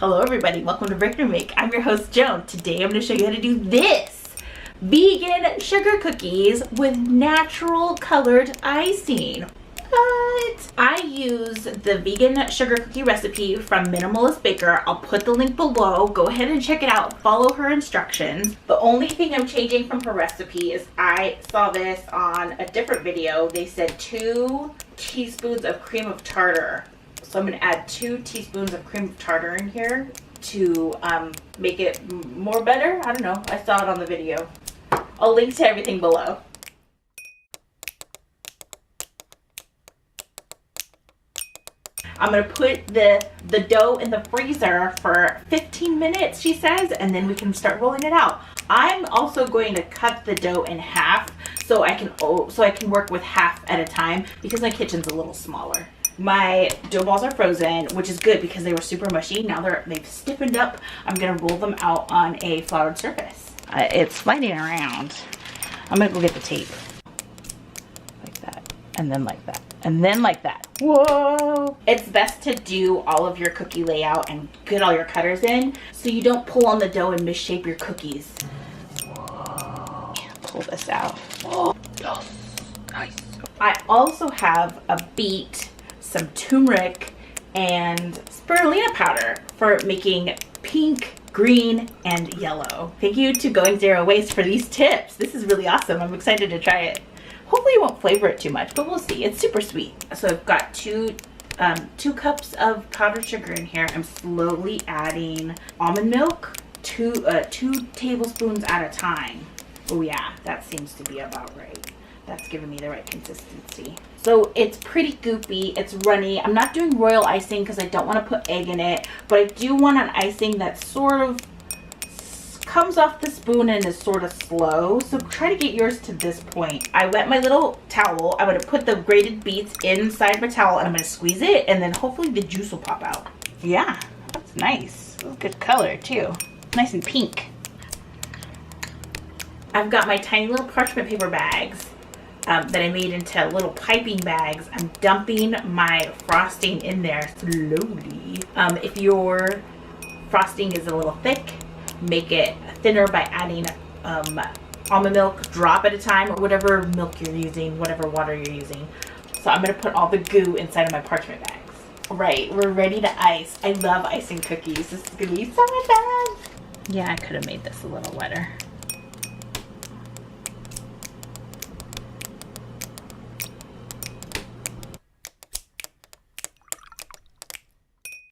Hello everybody, welcome to Break Remake. I'm your host Joan. Today I'm going to show you how to do this. Vegan sugar cookies with natural colored icing. What? I use the vegan sugar cookie recipe from Minimalist Baker. I'll put the link below. Go ahead and check it out. Follow her instructions. The only thing I'm changing from her recipe is I saw this on a different video. They said 2 teaspoons of cream of tartar. So I'm going to add 2 teaspoons of cream of tartar in here to make it more better. I don't know. I saw it on the video. I'll link to everything below. I'm going to put the dough in the freezer for 15 minutes, she says, and then we can start rolling it out. I'm also going to cut the dough in half so I can work with half at a time because my kitchen's a little smaller. My dough balls are frozen, which is good because they were super mushy. Now they've stiffened up. I'm going to roll them out on a floured surface. It's sliding around. I'm going to go get the tape. Like that. And then like that. And then like that. Whoa! It's best to do all of your cookie layout and get all your cutters in so you don't pull on the dough and misshape your cookies. Whoa. Pull this out. Oh, yes. Nice. I also have a beet, some turmeric, and spirulina powder for making pink, green, and yellow. Thank you to Going Zero Waste for these tips. This is really awesome. I'm excited to try it. Hopefully it won't flavor it too much, but we'll see. It's super sweet. So I've got two cups of powdered sugar in here. I'm slowly adding almond milk, 2 tablespoons at a time. Oh yeah, that seems to be about right. That's giving me the right consistency. So it's pretty goopy, it's runny. I'm not doing royal icing because I don't want to put egg in it, but I do want an icing that sort of comes off the spoon and is sort of slow. So try to get yours to this point. I wet my little towel. I'm going to put the grated beets inside my towel and I'm going to squeeze it, and then hopefully the juice will pop out. Yeah, that's nice. That's a good color too. Nice and pink. I've got my tiny little parchment paper bags that I made into little piping bags. I'm dumping my frosting in there slowly. If your frosting is a little thick, make it thinner by adding almond milk, drop at a time, or whatever milk you're using, whatever water you're using. So I'm going to put all the goo inside of my parchment bags. All right, we're ready to ice. I love icing cookies. This is going to be so much fun. Yeah, I could have made this a little wetter.